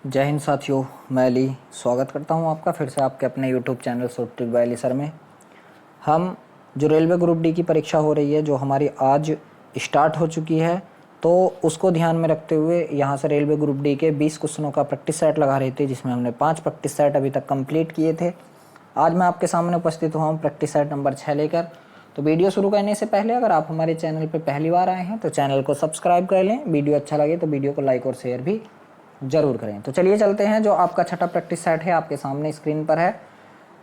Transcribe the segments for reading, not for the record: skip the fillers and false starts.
जय हिंद साथियों, मैं अली स्वागत करता हूं आपका फिर से आपके अपने YouTube channel short trick bye Ali sir में। हम जो रेलवे ग्रुप डी की परीक्षा हो रही है, जो हमारी आज स्टार्ट हो चुकी है, तो उसको ध्यान में रखते हुए यहाँ से रेलवे ग्रुप डी के 20 क्वेश्चनों का प्रैक्टिस सेट लगा रहे थे, जिसमें हमने 5 प्रैक्टिस सेट अभी तक कंप्लीट किए थे। आज मैं आपके सामने उपस्थित हुआ हूँ प्रैक्टिस सेट नंबर 6 लेकर। तो वीडियो शुरू करने से पहले अगर आप हमारे चैनल पर पहली बार आए हैं तो चैनल को सब्सक्राइब कर लें। वीडियो अच्छा लगे तो वीडियो को लाइक और शेयर भी जरूर करें। तो चलिए चलते हैं। जो आपका छठा प्रैक्टिस सेट है आपके सामने स्क्रीन पर है।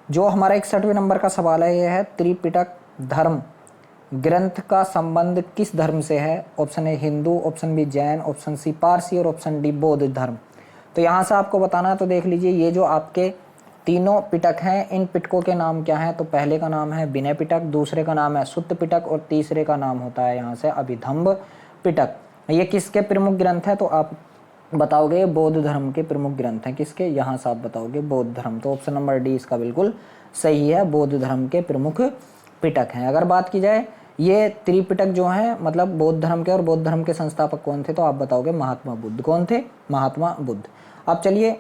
जो हमारा 61वें नंबर का सवाल है, यह है त्रिपिटक धर्म ग्रंथ का संबंध किस धर्म से है। Option A Hindu, option B Jain, option C Parsi और ऑप्शन डी बौद्ध धर्म। तो यहाँ से आपको बताना है। तो देख लीजिए, ये जो आपके तीनों पिटक हैं, इन पिटकों के नाम क्या हैं। तो पहले का नाम है विनय पिटक, दूसरे का नाम है सुत्त पिटक और तीसरे का नाम होता है यहाँ से अभिधम्ब पिटक। ये किसके प्रमुख ग्रंथ है तो आप बताओगे बौद्ध धर्म के प्रमुख ग्रंथ हैं। किसके, यहाँ से आप बताओगे बौद्ध धर्म। तो ऑप्शन नंबर डी इसका बिल्कुल सही है, बौद्ध धर्म के प्रमुख पिटक हैं। अगर बात की जाए, ये त्रिपिटक जो हैं मतलब बौद्ध धर्म के, और बौद्ध धर्म के संस्थापक कौन थे तो आप बताओगे महात्मा बुद्ध। कौन थे, महात्मा बुद्ध। अब चलिए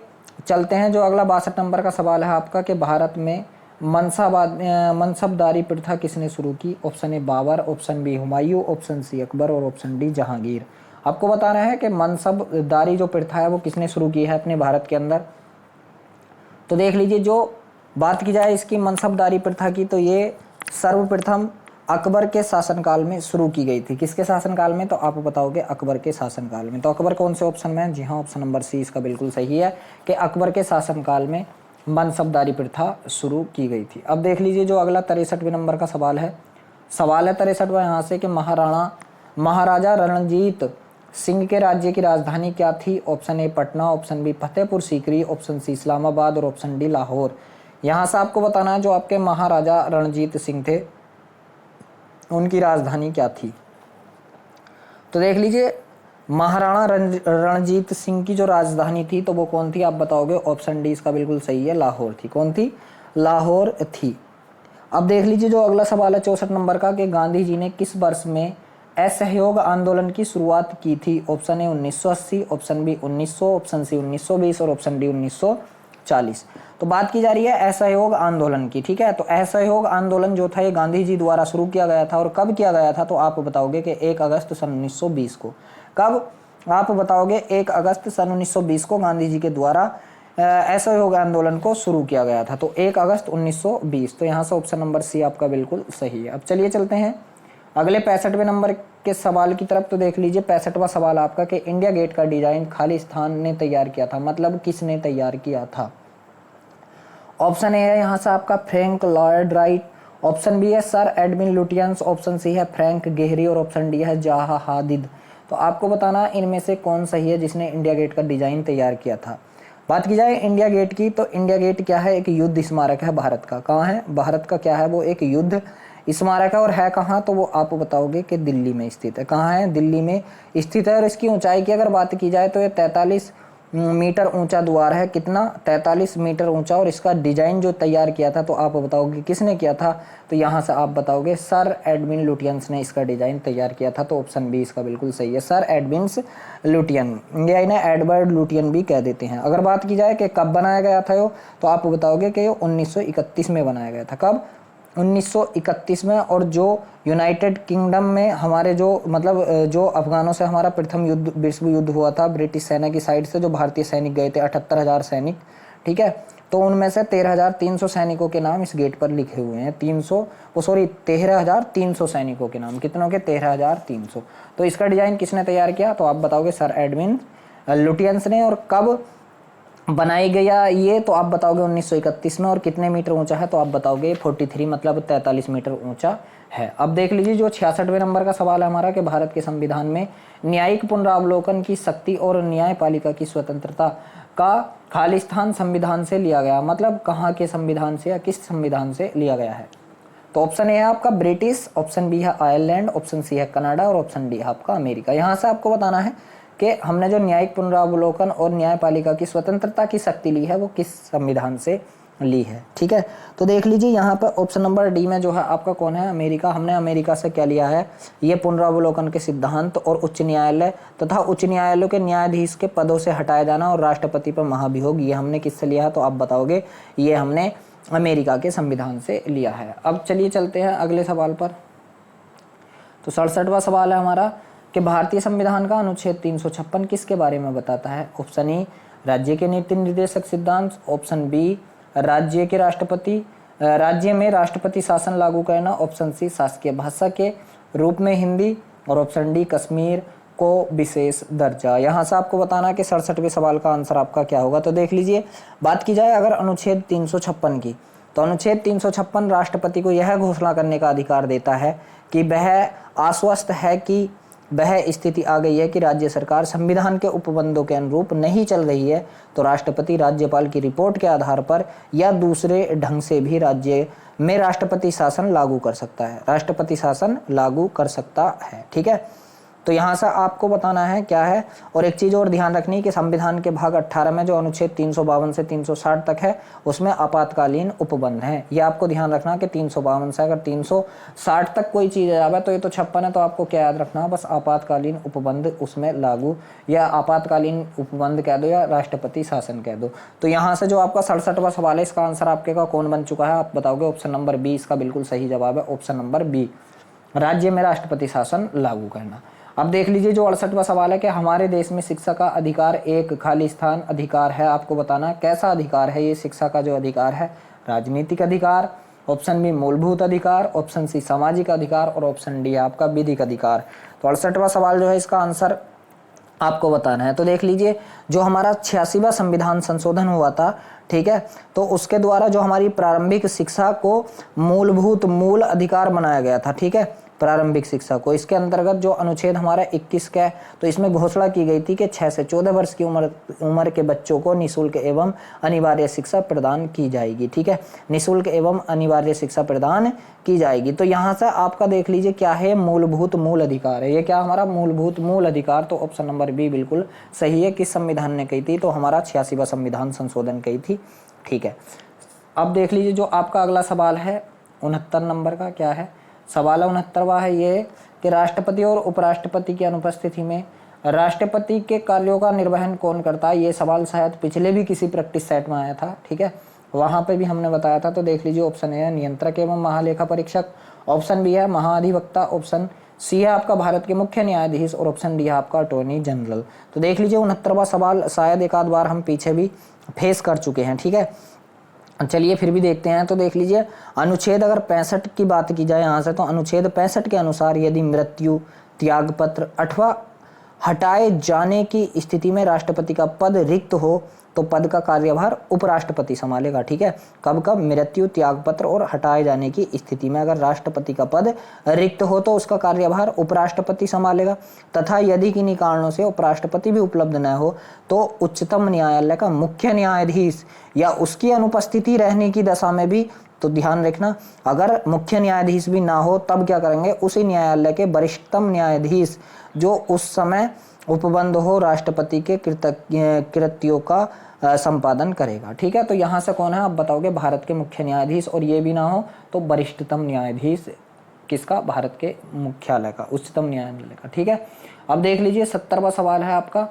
चलते हैं। जो अगला 62 नंबर का सवाल है आपका कि भारत में मनसबदारी प्रथा किसने शुरू की। Option A Babur, option B Humayun, option C Akbar और ऑप्शन डी जहांगीर। आपको बताना है कि मनसबदारी जो प्रथा है वो किसने शुरू की है अपने भारत के अंदर। तो देख लीजिए, जो बात की जाए इसकी मनसबदारी प्रथा की, तो ये सर्वप्रथम अकबर के शासनकाल में शुरू की गई थी। किसके शासनकाल में तो आप बताओगे अकबर के शासनकाल में। तो अकबर कौन से ऑप्शन में है, जी हाँ ऑप्शन नंबर सी इसका बिल्कुल सही है कि अकबर के शासनकाल में मनसबदारी प्रथा शुरू की गई थी। अब देख लीजिए, जो अगला 63वें नंबर का सवाल है 63वां यहाँ से कि महाराजा रणजीत सिंह के राज्य की राजधानी क्या थी। Option A Patna, option B Fatehpur Sikri, option C Islamabad और ऑप्शन डी लाहौर। यहाँ से आपको बताना है जो आपके महाराजा रणजीत सिंह थे उनकी राजधानी क्या थी। तो देख लीजिए, महाराणा रणजीत सिंह की जो राजधानी थी तो वो कौन थी आप बताओगे। ऑप्शन डी इसका बिल्कुल सही है, लाहौर थी। कौन थी, लाहौर थी। अब देख लीजिए, जो अगला सवाल है 64 नंबर का कि गांधी जी ने किस वर्ष में असहयोग आंदोलन की शुरुआत की थी। Option A 1980, option B 1900, option C 1920 और ऑप्शन डी 1940। तो बात की जा रही है असहयोग आंदोलन की, ठीक है। तो असहयोग आंदोलन जो था ये गांधी जी द्वारा शुरू किया गया था, और कब किया गया था तो आप बताओगे कि 1 अगस्त सन 1920 को। कब, आप बताओगे 1 अगस्त सन 1920 को गांधी जी के द्वारा असहयोग आंदोलन को शुरू किया गया था। तो 1 अगस्त 1920। तो यहाँ से ऑप्शन नंबर सी आपका बिल्कुल सही है। अब चलिए चलते हैं अगले 65वें नंबर के सवाल की तरफ। तो देख लीजिए 65वां सवाल आपका कि इंडिया गेट का डिजाइन खालिस्तान ने तैयार किया था, मतलब किसने तैयार किया था। ऑप्शन ए है यहाँ से आपका Frank Lloyd Wright, option B है sir Edwin Lutyens, option C है फ्रैंक गेहरी और ऑप्शन डी है जाहा हादिद। तो आपको बताना इनमें से कौन सही है जिसने इंडिया गेट का डिजाइन तैयार किया था। बात की जाए इंडिया गेट की, तो इंडिया गेट क्या है, एक युद्ध स्मारक है भारत का। कहाँ है, भारत का क्या है वो एक युद्ध स्मारक है। और है कहाँ तो वो आप बताओगे कि दिल्ली में स्थित है। कहाँ है, दिल्ली में स्थित है। और इसकी ऊंचाई की अगर बात की जाए तो ये 43 मीटर ऊंचा द्वार है। कितना, 43 मीटर ऊंचा। और इसका डिजाइन जो तैयार किया था तो आप बताओगे किसने किया था। तो यहाँ से आप बताओगे सर एडविन लुटियंस ने इसका डिजाइन तैयार किया था। तो ऑप्शन बी इसका बिल्कुल सही है, सर एडविन लुटियन, या इन्हें एडवर्ड लुटियन भी कह देते हैं। अगर बात की जाए कि कब बनाया गया था यो, तो आप बताओगे कि 1931 में बनाया गया था। कब, 1931 में। और जो यूनाइटेड किंगडम में हमारे जो मतलब जो अफगानों से हमारा प्रथम युद्ध, विश्व युद्ध हुआ था ब्रिटिश सेना की साइड से, जो भारतीय सैनिक गए थे 78,000 सैनिक, ठीक है। तो उनमें से 13,300 सैनिकों के नाम इस गेट पर लिखे हुए हैं। 13,300 सैनिकों के नाम, कितनों के, 13,300। तो इसका डिजाइन किसने तैयार किया तो आप बताओगे सर एडविन लुटियंस ने। और कब बनाई गया ये तो आप बताओगे 1931 में। और कितने मीटर ऊंचा है तो आप बताओगे 43 मतलब 43 मीटर ऊंचा है। अब देख लीजिए, जो 66वें नंबर का सवाल है हमारा कि भारत के संविधान में न्यायिक पुनरावलोकन की शक्ति और न्यायपालिका की स्वतंत्रता का खालिस्तान संविधान से लिया गया, मतलब कहाँ के संविधान से या किस संविधान से लिया गया है। तो ऑप्शन ए है आपका ब्रिटिश, ऑप्शन बी है आयरलैंड, ऑप्शन सी है कनाडा और ऑप्शन डी है आपका अमेरिका। यहाँ से आपको बताना है कि हमने जो न्यायिक पुनरावलोकन और न्यायपालिका की स्वतंत्रता की शक्ति ली है वो किस संविधान से ली है। ठीक है, तो देख लीजिए यहाँ पर ऑप्शन नंबर डी में जो है आपका कौन है, अमेरिका। हमने अमेरिका से क्या लिया है, ये पुनरावलोकन के सिद्धांत और उच्च न्यायालय तथा उच्च न्यायालयों के न्यायाधीश के पदों से हटाया जाना और राष्ट्रपति पर महाभियोग, ये हमने किससे लिया है, तो आप बताओगे ये हमने अमेरिका के संविधान से लिया है। अब चलिए चलते हैं अगले सवाल पर। तो 67वां सवाल है हमारा कि भारतीय संविधान का अनुच्छेद 356 किसके बारे में बताता है। ऑप्शन ए राज्य के नीति निर्देशक सिद्धांत, ऑप्शन बी राज्य के राष्ट्रपति राज्य में राष्ट्रपति शासन लागू करना, ऑप्शन सी शासकीय भाषा के रूप में हिंदी, और ऑप्शन डी कश्मीर को विशेष दर्जा। यहाँ से आपको बताना है कि 67वें सवाल का आंसर आपका क्या होगा। तो देख लीजिए, बात की जाए अगर अनुच्छेद 356 की, तो अनुच्छेद 356 राष्ट्रपति को यह घोषणा करने का अधिकार देता है कि वह आश्वस्त है कि वह स्थिति आ गई है कि राज्य सरकार संविधान के उपबंधों के अनुरूप नहीं चल रही है, तो राष्ट्रपति राज्यपाल की रिपोर्ट के आधार पर या दूसरे ढंग से भी राज्य में राष्ट्रपति शासन लागू कर सकता है, राष्ट्रपति शासन लागू कर सकता है। ठीक है, तो यहाँ से आपको बताना है क्या है। और एक चीज़ और ध्यान रखनी कि संविधान के भाग 18 में जो अनुच्छेद 352 से 360 तक है उसमें आपातकालीन उपबंध हैं। ये आपको ध्यान रखना कि 352 से अगर 360 तक कोई चीज़ आ जाए, तो ये तो 56 है, तो आपको क्या याद रखना, बस आपातकालीन उपबंध उसमें लागू, या आपातकालीन उपबंध कह दो या राष्ट्रपति शासन कह दो। तो यहाँ से जो आपका 67वां सवाल है, इसका आंसर आपके का कौन बन चुका है, आप बताओगे ऑप्शन नंबर बी इसका बिल्कुल सही जवाब है। ऑप्शन नंबर बी, राज्य में राष्ट्रपति शासन लागू करना। अब देख लीजिए जो 68वां सवाल है कि हमारे देश में शिक्षा का अधिकार एक खाली स्थान अधिकार है। आपको बताना कैसा अधिकार है ये शिक्षा का जो अधिकार है, राजनीतिक अधिकार, ऑप्शन बी मूलभूत अधिकार, ऑप्शन सी सामाजिक अधिकार, और ऑप्शन डी आपका विधिक अधिकार। तो 68वां सवाल जो है इसका आंसर आपको बताना है। तो देख लीजिए जो हमारा 86वां संविधान संशोधन हुआ था, ठीक है, तो उसके द्वारा जो हमारी प्रारंभिक शिक्षा को मूल अधिकार बनाया गया था। ठीक है, प्रारंभिक शिक्षा को, इसके अंतर्गत जो अनुच्छेद हमारा 21 का है, तो इसमें घोषणा की गई थी कि 6 से 14 वर्ष की उम्र के बच्चों को निःशुल्क एवं अनिवार्य शिक्षा प्रदान की जाएगी। ठीक है, निःशुल्क एवं अनिवार्य शिक्षा प्रदान की जाएगी। तो यहाँ से आपका देख लीजिए क्या है, मूल अधिकार है। ये क्या हमारा मूल अधिकार, तो ऑप्शन नंबर बी बिल्कुल सही है। किस संविधान ने कही थी, तो हमारा 86वां संविधान संशोधन कही थी। ठीक है, अब देख लीजिए जो आपका अगला सवाल है 69 नंबर का, क्या है सवाल है 69वां है ये कि राष्ट्रपति और उपराष्ट्रपति की अनुपस्थिति में राष्ट्रपति के कार्यों का निर्वहन कौन करता है। ये सवाल शायद पिछले भी किसी प्रैक्टिस सेट में आया था। ठीक है, वहाँ पे भी हमने बताया था। तो देख लीजिए ऑप्शन ए है नियंत्रक एवं महालेखा परीक्षक, ऑप्शन बी है महाधिवक्ता, ऑप्शन सी है आपका भारत के मुख्य न्यायाधीश, और ऑप्शन डी है आपका अटॉर्नी जनरल। तो देख लीजिए 69वां सवाल शायद एक आध बार हम पीछे भी फेस कर चुके हैं। ठीक है, चलिए फिर भी देखते हैं। तो देख लीजिए अनुच्छेद अगर 65 की बात की जाए यहाँ से, तो अनुच्छेद 65 के अनुसार यदि मृत्यु, त्यागपत्र अथवा हटाए जाने की स्थिति में राष्ट्रपति का पद रिक्त हो तो पद का कार्यभार उपराष्ट्रपति संभालेगा। ठीक है, कब कब, मृत्यु, त्यागपत्र और हटाए जाने की स्थिति में अगर राष्ट्रपति का पद रिक्त हो तो उसका कार्यभार उपराष्ट्रपति संभालेगा, तथा यदि किन्हीं कारणों से उपराष्ट्रपति भी उपलब्ध न हो तो उच्चतम न्यायालय का मुख्य न्यायाधीश या उसकी अनुपस्थिति रहने की दशा में भी, तो ध्यान रखना अगर मुख्य न्यायाधीश भी ना हो तब क्या करेंगे, उसी न्यायालय के वरिष्ठतम न्यायाधीश जो उस समय उपबंध हो राष्ट्रपति के कृत्यों का संपादन करेगा। ठीक है, तो यहाँ से कौन है आप बताओगे, भारत के मुख्य न्यायाधीश, और ये भी ना हो तो वरिष्ठतम न्यायाधीश किसका, भारत के मुख्यालय का, उच्चतम न्यायालय का। ठीक है, अब देख लीजिए 70वां सवाल है आपका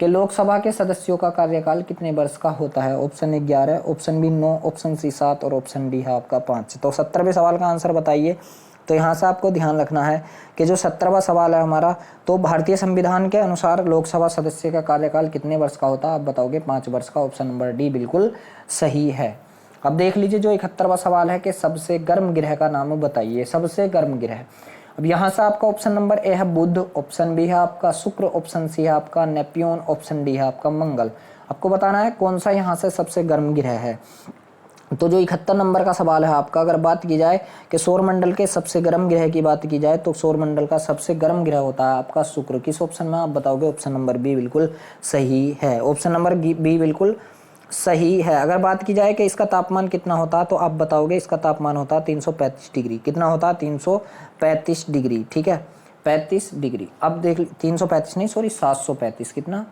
कि लोकसभा के सदस्यों का कार्यकाल कितने वर्ष का होता है। Option 11, option B 9, option C 7 और ऑप्शन डी है आपका 5। तो 70वें सवाल का आंसर बताइए। तो यहाँ से आपको ध्यान रखना है कि जो 70वां सवाल है हमारा, तो भारतीय संविधान के अनुसार लोकसभा सदस्य का कार्यकाल कितने वर्ष का होता है, आप बताओगे 5 वर्ष का। ऑप्शन नंबर डी बिल्कुल सही है। अब देख लीजिए जो 71वां सवाल है कि सबसे गर्म ग्रह का नाम बताइए, सबसे गर्म ग्रह। अब यहाँ से आपका ऑप्शन नंबर ए है बुध, ऑप्शन बी है आपका शुक्र, ऑप्शन सी है आपका नेपच्यून, ऑप्शन डी है आपका मंगल। आपको बताना है कौन सा यहाँ से सबसे गर्म ग्रह है। तो जो 71 नंबर का सवाल है आपका, अगर बात की जाए कि सौरमंडल के सबसे गर्म ग्रह की बात की जाए तो सौरमंडल का सबसे गर्म ग्रह होता है आपका शुक्र। किस ऑप्शन में, आप बताओगे ऑप्शन नंबर बी बिल्कुल सही है। ऑप्शन नंबर बी बिल्कुल सही है। अगर बात की जाए कि इसका तापमान कितना होता है, तो आप बताओगे इसका तापमान होता है 335 डिग्री। कितना होता है, 335 डिग्री। ठीक है, 35 डिग्री। अब देख 335 नहीं, सॉरी 735, कितना,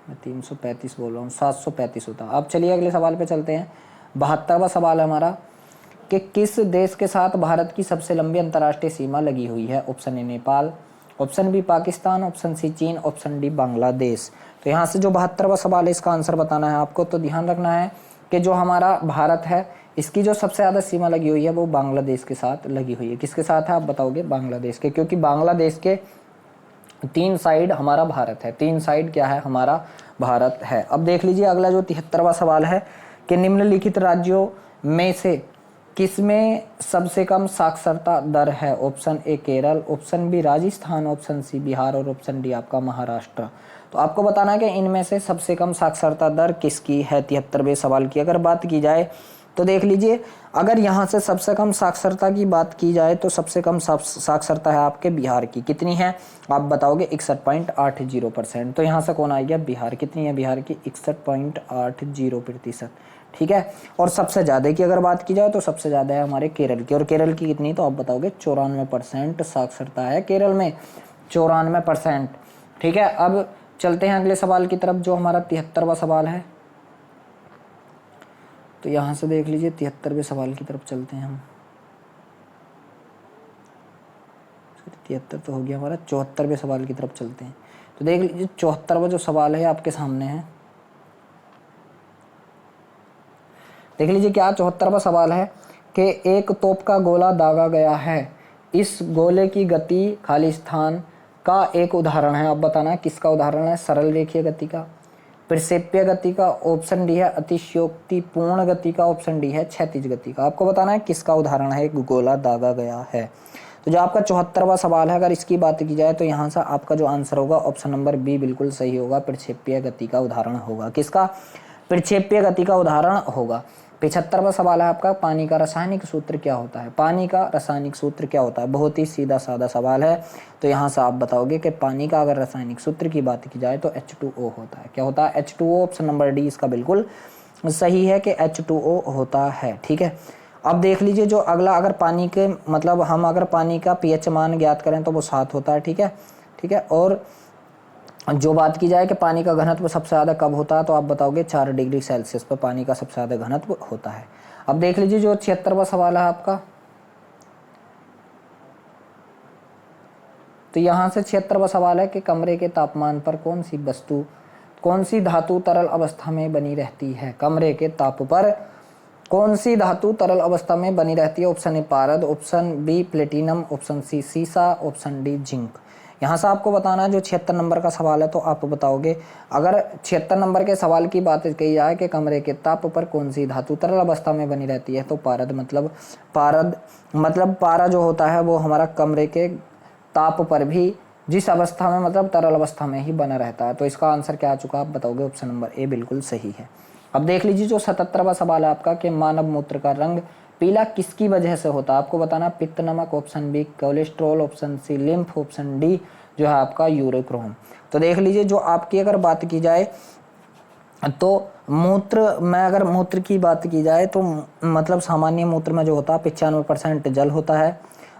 मैं 335 बोल रहा हूँ, 735 होता है। अब चलिए अगले सवाल पे चलते हैं। 72वां सवाल है हमारा कि किस देश के साथ भारत की सबसे लंबी अंतर्राष्ट्रीय सीमा लगी हुई है? Option A Nepal, option B Pakistan, option C चीन, ऑप्शन डी बांग्लादेश। तो यहाँ से जो 72वां सवाल है इसका आंसर बताना है आपको। तो ध्यान रखना है कि जो हमारा भारत है इसकी जो सबसे ज़्यादा सीमा लगी हुई है वो बांग्लादेश के साथ लगी हुई है। किसके साथ है आप बताओगे? बांग्लादेश के, क्योंकि बांग्लादेश के 3 साइड हमारा भारत है, 3 साइड क्या है? हमारा भारत है। अब देख लीजिए अगला जो 73वां सवाल है कि निम्नलिखित राज्यों में से किसमें सबसे कम साक्षरता दर है? Option A Kerala, option B Rajasthan, option C Bihar और ऑप्शन डी आपका महाराष्ट्र। तो आपको बताना है कि इनमें से सबसे कम साक्षरता दर किसकी है 73वें सवाल की। अगर बात की जाए तो देख लीजिए, अगर यहाँ से सबसे कम साक्षरता की बात की जाए तो सबसे कम साक्षरता है आपके बिहार की। कितनी है आप बताओगे? 61.80%। तो यहाँ से कौन आ गया? बिहार। कितनी है बिहार की? 61.80%। ठीक है। और सबसे ज़्यादा की अगर बात की जाए तो सबसे ज़्यादा है हमारे केरल की। और केरल की कितनी? तो आप बताओगे 94% साक्षरता है केरल में, 94%। ठीक है। अब चलते हैं अगले सवाल की तरफ जो हमारा 73वां सवाल है। तो यहाँ से देख लीजिए 73वें सवाल की तरफ चलते हैं हम। 73 तो हो गया हमारा, 74वें सवाल की तरफ चलते हैं। तो देख लीजिए 74वां जो सवाल है आपके सामने है। देख लीजिए क्या 74वां सवाल है कि एक तोप का गोला दागा गया है, इस गोले की गति खाली स्थान का एक उदाहरण है। आप बताना किसका उदाहरण है? सरल रेखीय गति का, प्रक्षेपीय गति का, ऑप्शन डी है अतिशयोक्तिपूर्ण गति का, ऑप्शन डी है क्षैतिज गति का। आपको बताना है किसका उदाहरण है एक गोला दागा गया है। तो जो आपका 74वां सवाल है अगर इसकी बात की जाए तो यहाँ से आपका जो आंसर होगा ऑप्शन नंबर बी बिल्कुल सही होगा, प्रक्षेपीय गति का उदाहरण होगा। किसका? प्रक्षेपीय गति का उदाहरण होगा। 75वां सवाल है आपका, पानी का रासायनिक सूत्र क्या होता है? पानी का रासायनिक सूत्र क्या होता है? बहुत ही सीधा साधा सवाल है। तो यहाँ से आप बताओगे कि पानी का अगर रासायनिक सूत्र की बात की जाए तो H2O होता है। क्या होता है? H2O। ऑप्शन नंबर डी इसका बिल्कुल सही है कि H2O होता है। ठीक है। अब देख लीजिए जो अगला, अगर पानी के मतलब हम अगर पानी का pH मान ज्ञात करें तो वो 7 होता है। ठीक है। ठीक है। और जो बात की जाए कि पानी का घनत्व सबसे ज़्यादा कब होता है तो आप बताओगे 4 डिग्री सेल्सियस पर पानी का सबसे ज़्यादा घनत्व होता है। अब देख लीजिए जो 76वां सवाल है आपका। तो यहाँ से 76वां सवाल है कि कमरे के तापमान पर कौन सी धातु तरल अवस्था में बनी रहती है? कमरे के ताप पर कौन सी धातु तरल अवस्था में बनी रहती है? ऑप्शन ए पारद, option B platinum, option C सीसा, ऑप्शन डी जिंक। यहाँ से आपको बताना है जो 76 नंबर का सवाल है तो आप बताओगे, अगर 76 नंबर के सवाल की बात कही जाए कि कमरे के ताप पर कौन सी धातु तरल अवस्था में बनी रहती है तो पारद मतलब पारा जो होता है वो हमारा कमरे के ताप पर भी जिस अवस्था में मतलब तरल अवस्था में ही बना रहता है। तो इसका आंसर क्या आ चुका आप बताओगे? ऑप्शन नंबर ए बिल्कुल सही है। अब देख लीजिए जो 77वां सवाल है आपका कि मानव मूत्र का रंग पीला किसकी वजह से होता है? आपको बताना पित्त नमक, option B cholesterol, option C lymph, option D जो है आपका यूरोक्रोम। तो देख लीजिए जो आपकी अगर बात की जाए तो अगर मूत्र की बात की जाए तो मतलब सामान्य मूत्र में जो होता है 95% जल होता है,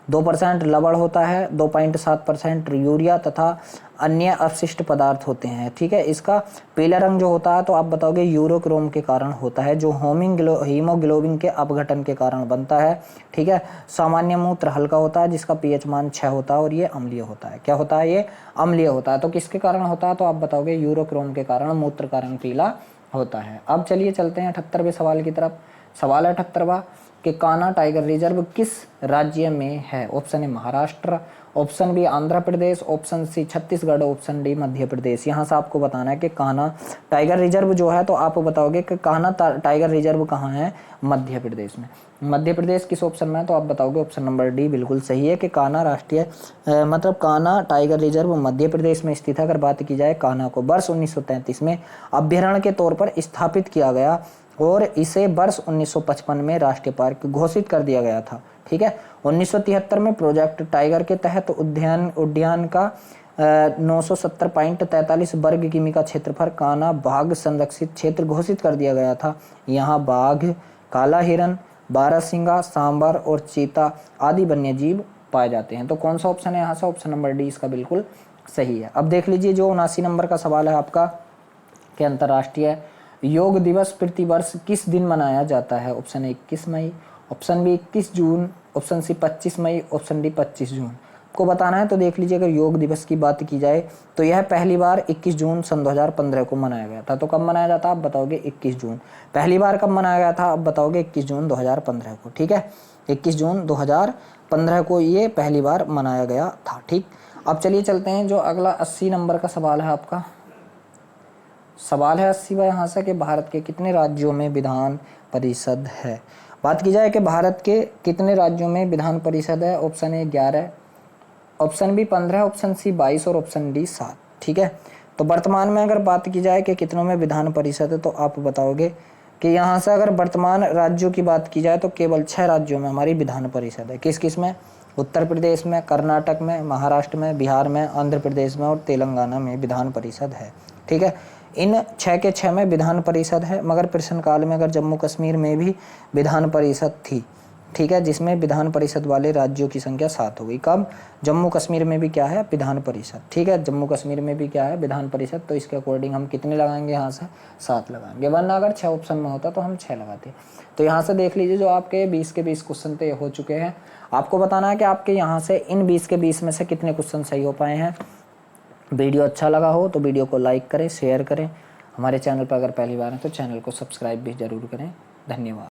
2% लवण होता है, 2.7% यूरिया तथा अन्य अपशिष्ट पदार्थ होते हैं। ठीक है। इसका पीला रंग जो होता है तो आप बताओगे यूरोक्रोम के कारण होता है, जो हीमोग्लोबिन के अपघटन के कारण बनता है। ठीक है। सामान्य मूत्र हल्का होता है जिसका pH मान 6 होता है और ये अम्लीय होता है। क्या होता है? ये अम्लीय होता है। तो किसके कारण होता है तो आप बताओगे यूरोक्रोम के कारण मूत्र का रंग पीला होता है। अब चलिए चलते हैं 78वें सवाल की तरफ। सवाल है 78वां कि कान्हा टाइगर रिजर्व किस राज्य में है? Option A Maharashtra, option B Andhra Pradesh, option C Chhattisgarh, option D Madhya Pradesh. यहाँ से आपको बताना है कि कान्हा टाइगर रिजर्व जो है तो आप बताओगे कि कान्हा टाइगर रिजर्व कहाँ है? मध्य प्रदेश में। मध्य प्रदेश किस ऑप्शन में है तो आप बताओगे ऑप्शन नंबर डी बिल्कुल सही है कि कान्हा कान्हा टाइगर रिजर्व मध्य प्रदेश में स्थित है। अगर बात की जाए कान्हा को वर्ष 1933 में अभ्यारण्य के तौर पर स्थापित किया गया और इसे वर्ष 1955 में राष्ट्रीय पार्क घोषित कर दिया गया था। ठीक है। 1973 में प्रोजेक्ट टाइगर के तहत उद्यान का 970.43 वर्ग किमी का क्षेत्रफल कान्हा बाघ संरक्षित क्षेत्र घोषित कर दिया गया था। यहाँ बाघ, काला हिरन, बारहसिंगा, सांबर और चीता आदि वन्यजीव पाए जाते हैं। तो कौन सा ऑप्शन है यहाँ से? ऑप्शन नंबर डी इसका बिल्कुल सही है। अब देख लीजिए जो 79 नंबर का सवाल है आपका कि अंतर्राष्ट्रीय योग दिवस प्रतिवर्ष किस दिन मनाया जाता है? ऑप्शन ए 21 मई, ऑप्शन बी 21 जून, ऑप्शन सी 25 मई, ऑप्शन डी 25 जून। को बताना है तो देख लीजिए, अगर योग दिवस की बात की जाए तो यह पहली बार 21 जून सन 2015 को मनाया गया था। तो कब मनाया जाता है? आप बताओगे 21 जून। पहली बार कब मनाया गया था? आप बताओगे 21 जून 2015 को। ठीक है, 21 जून 2015 को ये पहली बार मनाया गया था। ठीक, अब चलिए चलते हैं, जो अगला 80 नंबर का सवाल है आपका। सवाल है 80वां यहाँ से कि भारत के कितने राज्यों में विधान परिषद है? बात की जाए कि भारत के कितने राज्यों में विधान परिषद है, option A 11, option B 15, option C 22 और ऑप्शन डी 7। ठीक है, तो वर्तमान में अगर बात की जाए कि कितनों में विधान परिषद है, तो आप बताओगे कि यहाँ से अगर वर्तमान राज्यों की बात की जाए तो केवल 6 राज्यों में हमारी विधान परिषद है। किस किस में? उत्तर प्रदेश में, कर्नाटक में, महाराष्ट्र में, बिहार में, आंध्र प्रदेश में और तेलंगाना में विधान परिषद है। ठीक है, इन 6 के 6 में विधान परिषद है, मगर प्रश्न काल में अगर जम्मू कश्मीर में भी विधान परिषद थी। ठीक है, जिसमें विधान परिषद वाले राज्यों की संख्या 7 हो गई। कब? जम्मू कश्मीर में भी क्या है? विधान परिषद। ठीक है, जम्मू कश्मीर में भी क्या है? विधान परिषद। तो इसके अकॉर्डिंग हम कितने लगाएंगे यहाँ से? 7 लगाएंगे, वरना अगर 6 ऑप्शन में होता तो हम 6 लगाते। तो यहाँ से देख लीजिए, जो आपके 20 के 20 क्वेश्चन तो हो चुके हैं। आपको बताना है कि आपके यहाँ से इन 20 के 20 में से कितने क्वेश्चन सही हो पाए हैं। वीडियो अच्छा लगा हो तो वीडियो को लाइक करें, शेयर करें। हमारे चैनल पर अगर पहली बार है तो चैनल को सब्सक्राइब भी जरूर करें। धन्यवाद।